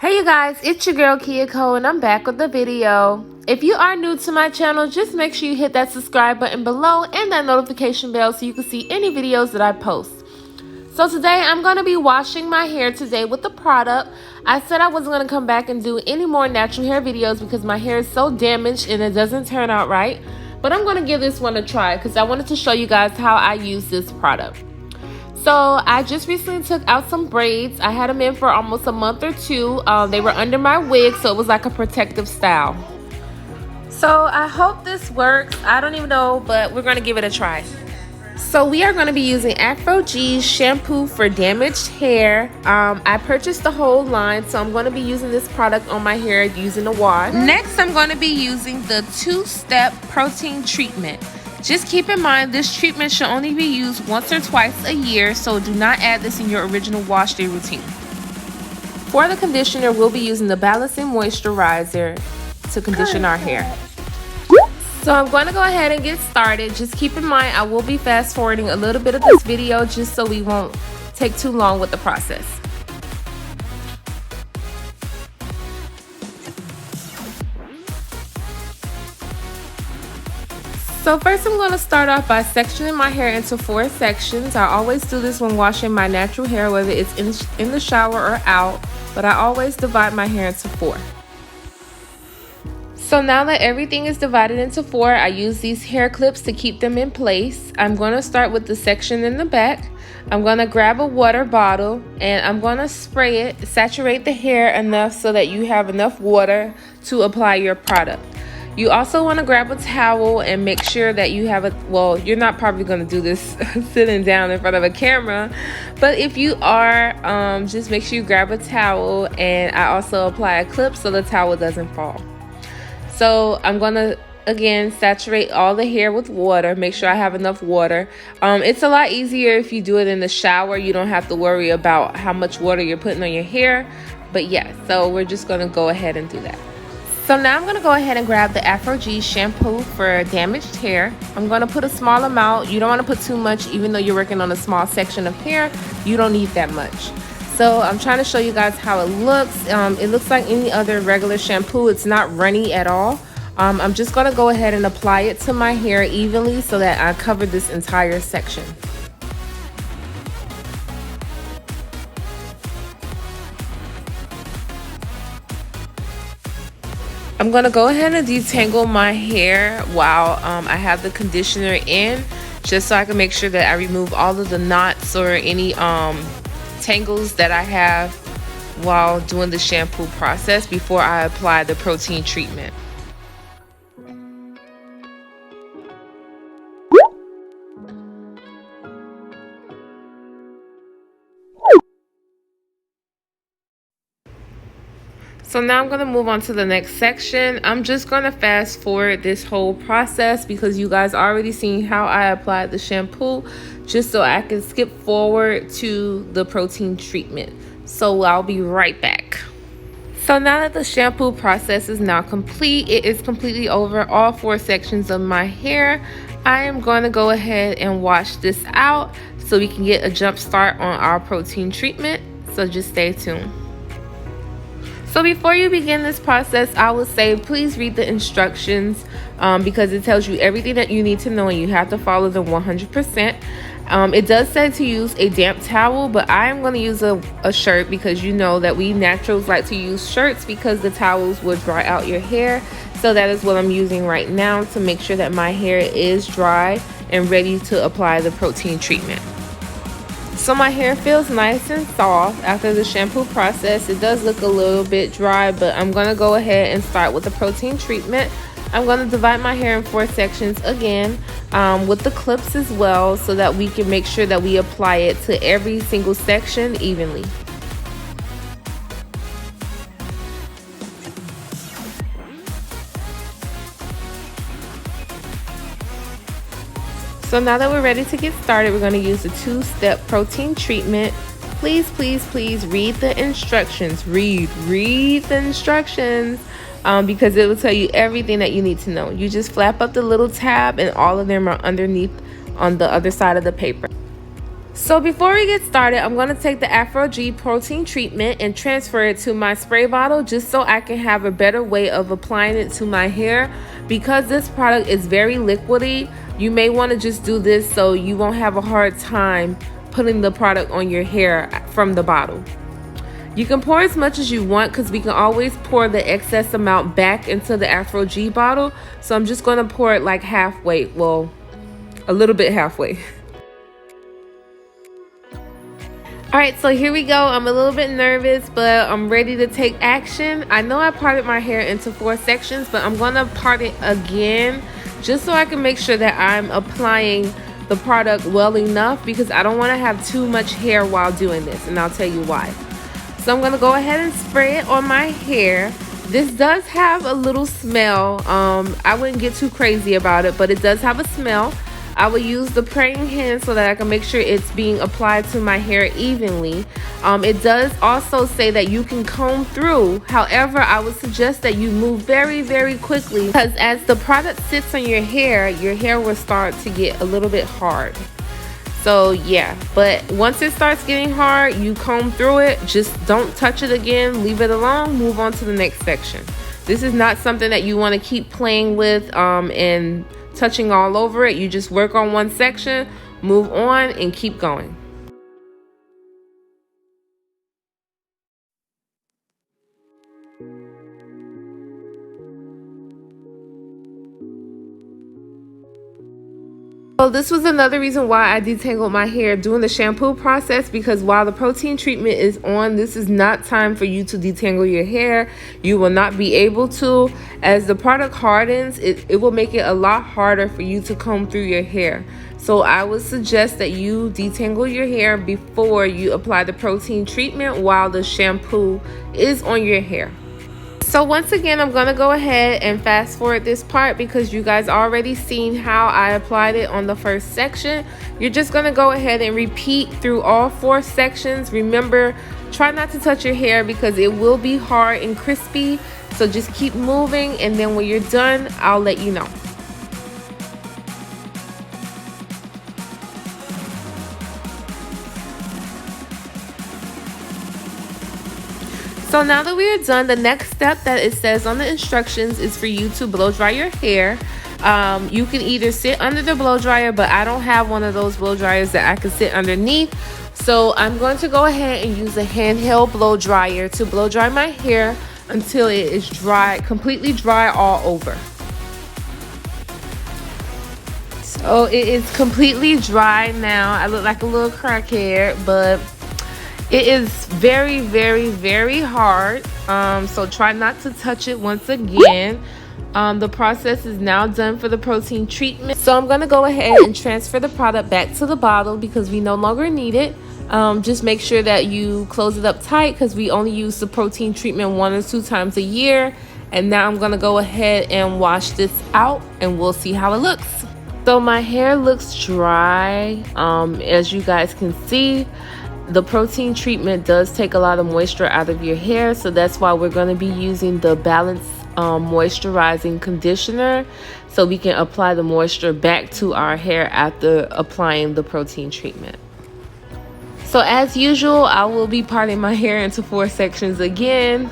Hey you guys, it's your girl Kiyoko and I'm back with the video. If you are new to my channel, just make sure you hit that subscribe button below and that notification bell so you can see any videos that I post. So today I'm going to be washing my hair today with the product. I said I wasn't going to come back and do any more natural hair videos because my hair is so damaged and it doesn't turn out right. But I'm going to give this one a try because I wanted to show you guys how I use this product. So I just recently took out some braids. I had them in for almost a month or two. They were under my wig, so it was like a protective style. So I hope this works. I don't even know, but we're going to give it a try. So we are going to be using Aphogee shampoo for damaged hair. I purchased the whole line, so I'm going to be using this product on my hair using a wash. Next, I'm going to be using the 2-step protein treatment. Just keep in mind this treatment should only be used once or twice a year, so do not add this in your original wash day routine. For the conditioner, we'll be using the Balancing Moisturizer to condition our hair. So I'm going to go ahead and get started. Just keep in mind I will be fast forwarding a little bit of this video just so we won't take too long with the process. So first I'm going to start off by sectioning my hair into 4 sections. I always do this when washing my natural hair, whether it's in the shower or out, but I always divide my hair into 4. So now that everything is divided into 4, I use these hair clips to keep them in place. I'm going to start with the section in the back. I'm going to grab a water bottle and I'm going to spray it, saturate the hair enough so that you have enough water to apply your product. You also want to grab a towel and make sure that you have well, you're not probably going to do this sitting down in front of a camera, but if you are, just make sure you grab a towel, and I also apply a clip so the towel doesn't fall. So I'm going to, again, saturate all the hair with water. Make sure I have enough water. It's a lot easier if you do it in the shower. You don't have to worry about how much water you're putting on your hair. But yeah, so we're just going to go ahead and do that. So now I'm going to go ahead and grab the Aphogee shampoo for damaged hair. I'm going to put a small amount. You don't want to put too much, even though you're working on a small section of hair. You don't need that much. So I'm trying to show you guys how it looks. It looks like any other regular shampoo. It's not runny at all. I'm just going to go ahead and apply it to my hair evenly so that I cover this entire section. I'm going to go ahead and detangle my hair while I have the conditioner in, just so I can make sure that I remove all of the knots or any tangles that I have while doing the shampoo process before I apply the protein treatment. So now I'm going to move on to the next section. I'm just going to fast forward this whole process because you guys already seen how I applied the shampoo, just so I can skip forward to the protein treatment. So I'll be right back. So now that the shampoo process is now complete, it is completely over all 4 sections of my hair. I am going to go ahead and wash this out so we can get a jump start on our protein treatment. So just stay tuned. So before you begin this process, I would say please read the instructions because it tells you everything that you need to know and you have to follow them 100%. It does say to use a damp towel, but I am going to use a shirt because you know that we naturals like to use shirts because the towels will dry out your hair. So that is what I'm using right now to make sure that my hair is dry and ready to apply the protein treatment. So my hair feels nice and soft after the shampoo process. It does look a little bit dry, but I'm going to go ahead and start with the protein treatment. I'm going to divide my hair in 4 sections again with the clips as well so that we can make sure that we apply it to every single section evenly. So now that we're ready to get started, we're going to use the 2-step protein treatment. Please, please, please read the instructions. Read the instructions because it will tell you everything that you need to know. You just flap up the little tab and all of them are underneath on the other side of the paper. So before we get started, I'm going to take the Aphogee protein treatment and transfer it to my spray bottle just so I can have a better way of applying it to my hair. Because this product is very liquidy, you may want to just do this so you won't have a hard time putting the product on your hair from the bottle. You can pour as much as you want because we can always pour the excess amount back into the Aphogee bottle. So I'm just going to pour it like halfway, well, a little bit halfway. Alright, so here we go. I'm a little bit nervous, but I'm ready to take action. I know I parted my hair into 4 sections, but I'm going to part it again just so I can make sure that I'm applying the product well enough because I don't want to have too much hair while doing this, and I'll tell you why. So I'm going to go ahead and spray it on my hair. This does have a little smell. I wouldn't get too crazy about it, but it does have a smell. I will use the praying hand so that I can make sure it's being applied to my hair evenly. It does also say that you can comb through. However, I would suggest that you move very, very quickly because as the product sits on your hair will start to get a little bit hard. So yeah, but once it starts getting hard, you comb through it. Just don't touch it again. Leave it alone. Move on to the next section. This is not something that you want to keep playing with and touching all over it. You just work on one section, move on, and keep going. So this was another reason why I detangled my hair during the shampoo process, because while the protein treatment is on, this is not time for you to detangle your hair. You will not be able to. As the product hardens, it will make it a lot harder for you to comb through your hair. So I would suggest that you detangle your hair before you apply the protein treatment while the shampoo is on your hair. So once again, I'm going to go ahead and fast forward this part because you guys already seen how I applied it on the first section. You're just going to go ahead and repeat through all 4 sections. Remember, try not to touch your hair because it will be hard and crispy. So just keep moving, and then when you're done, I'll let you know. So now that we are done, the next step that it says on the instructions is for you to blow dry your hair. You can either sit under the blow dryer, but I don't have one of those blow dryers that I can sit underneath. So I'm going to go ahead and use a handheld blow dryer to blow dry my hair until it is dry, completely dry all over. So it is completely dry now. I look like a little crackhead, but it is very, very, very hard. So try not to touch it once again. The process is now done for the protein treatment. So I'm going to go ahead and transfer the product back to the bottle because we no longer need it. Just make sure that you close it up tight because we only use the protein treatment 1 or 2 times a year. And now I'm going to go ahead and wash this out and we'll see how it looks. So my hair looks dry. As you guys can see, the protein treatment does take a lot of moisture out of your hair, so that's why we're going to be using the Balance moisturizing conditioner so we can apply the moisture back to our hair after applying the protein treatment. So as usual, I will be parting my hair into 4 sections again.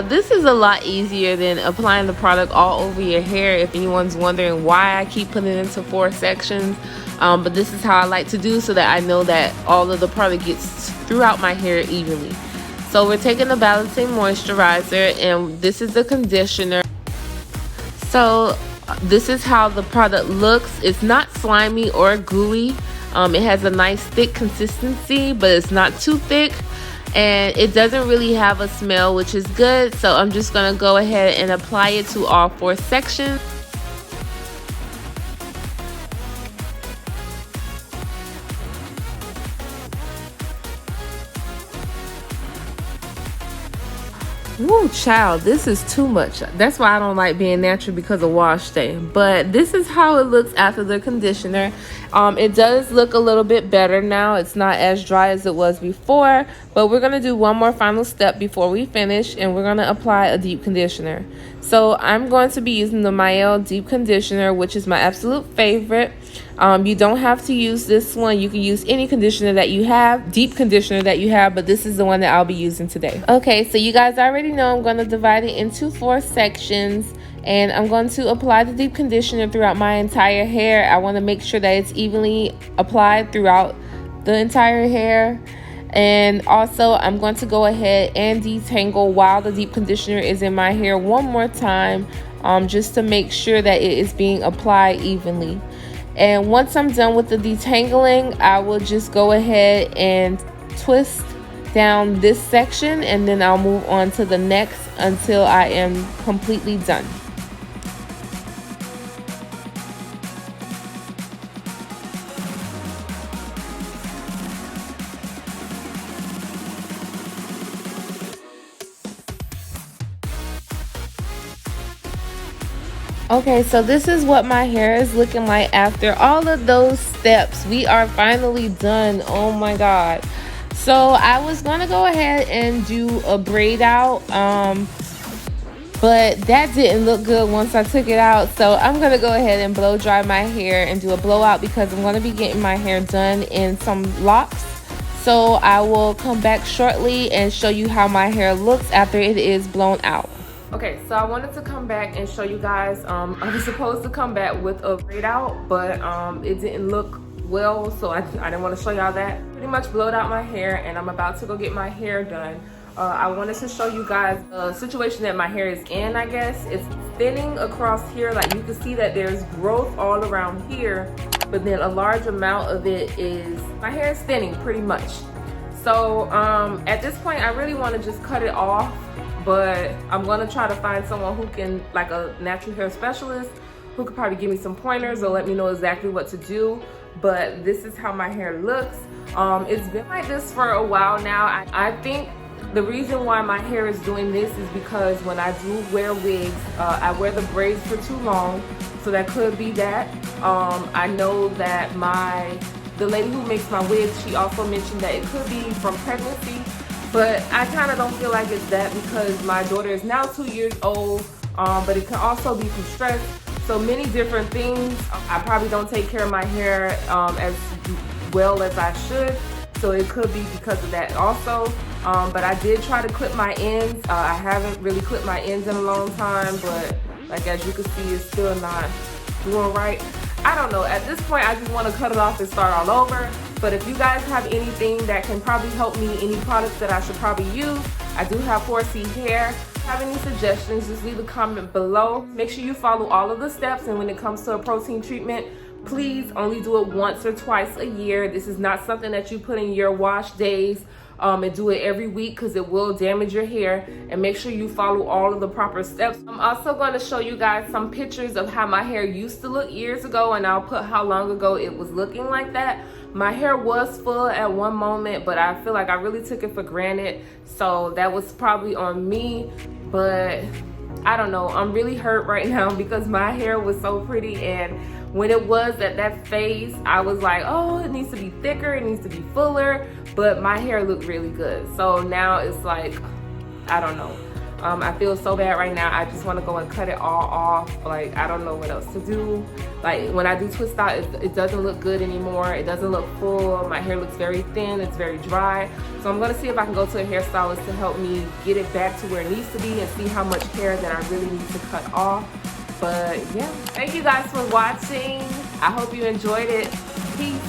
This is a lot easier than applying the product all over your hair, if anyone's wondering why I keep putting it into 4 sections. But this is how I like to do so that I know that all of the product gets throughout my hair evenly. So we're taking the balancing moisturizer, and this is the conditioner. So this is how the product looks. It's not slimy or gooey. It has a nice thick consistency, but it's not too thick, and it doesn't really have a smell, which is good. So I'm just going to go ahead and apply it to all 4 sections. Woo, child, this is too much. That's why I don't like being natural, because of wash day. But this is how it looks after the conditioner. It does look a little bit better now. It's not as dry as it was before. But we're going to do one more final step before we finish, and we're going to apply a deep conditioner. So I'm going to be using the Mael Deep Conditioner, which is my absolute favorite. You don't have to use this one. You can use any conditioner that you have, deep conditioner that you have, but this is the one that I'll be using today. Okay, so you guys already know I'm going to divide it into 4 sections, and I'm going to apply the deep conditioner throughout my entire hair. I want to make sure that it's evenly applied throughout the entire hair. And also I'm going to go ahead and detangle while the deep conditioner is in my hair one more time, just to make sure that it is being applied evenly. And once I'm done with the detangling, I will just go ahead and twist down this section, and then I'll move on to the next until I am completely done. Okay, so this is what my hair is looking like after all of those steps. We are finally done. Oh my god. So I was gonna go ahead and do a braid out, but that didn't look good once I took it out. So I'm gonna go ahead and blow dry my hair and do a blowout, because I'm gonna be getting my hair done in some locks. So I will come back shortly and show you how my hair looks after it is blown out. Okay, so I wanted to come back and show you guys. I was supposed to come back with a braid out, but it didn't look well, so I didn't want to show y'all that. Pretty much blowed out my hair, and I'm about to go get my hair done. I wanted to show you guys the situation that my hair is in, I guess. It's thinning across here. Like, you can see that there's growth all around here, but then a large amount of it is, my hair is thinning pretty much. So at this point, I really want to just cut it off. But I'm gonna try to find someone who can, like a natural hair specialist, who could probably give me some pointers or let me know exactly what to do. But this is how my hair looks. It's been like this for a while now. I think the reason why my hair is doing this is because when I do wear wigs, I wear the braids for too long. So that could be that. I know that the lady who makes my wigs, she also mentioned that it could be from pregnancy. But I kind of don't feel like it's that, because my daughter is now 2 years old, but it can also be from stress. So many different things. I probably don't take care of my hair as well as I should. So it could be because of that also. But I did try to clip my ends. I haven't really clipped my ends in a long time, but like as you can see, it's still not doing right. I don't know. At this point, I just want to cut it off and start all over. But if you guys have anything that can probably help me, any products that I should probably use, I do have 4C hair. If you have any suggestions, just leave a comment below. Make sure you follow all of the steps, and when it comes to a protein treatment, please only do it once or twice a year. This is not something that you put in your wash days and do it every week, because it will damage your hair. And make sure you follow all of the proper steps. I'm also going to show you guys some pictures of how my hair used to look years ago, and I'll put how long ago it was looking like that. My hair was full at one moment, but I feel like I really took it for granted, so that was probably on me. But I don't know, I'm really hurt right now because my hair was so pretty, and when it was at that phase, I was like, oh, it needs to be thicker, it needs to be fuller, but my hair looked really good. So now it's like, I don't know. I feel so bad right now. I just want to go and cut it all off. Like, I don't know what else to do. Like, when I do twist out, it doesn't look good anymore. It doesn't look full. My hair looks very thin. It's very dry. So I'm going to see if I can go to a hairstylist to help me get it back to where it needs to be, and see how much hair that I really need to cut off. But yeah, thank you guys for watching. I hope you enjoyed it. Peace.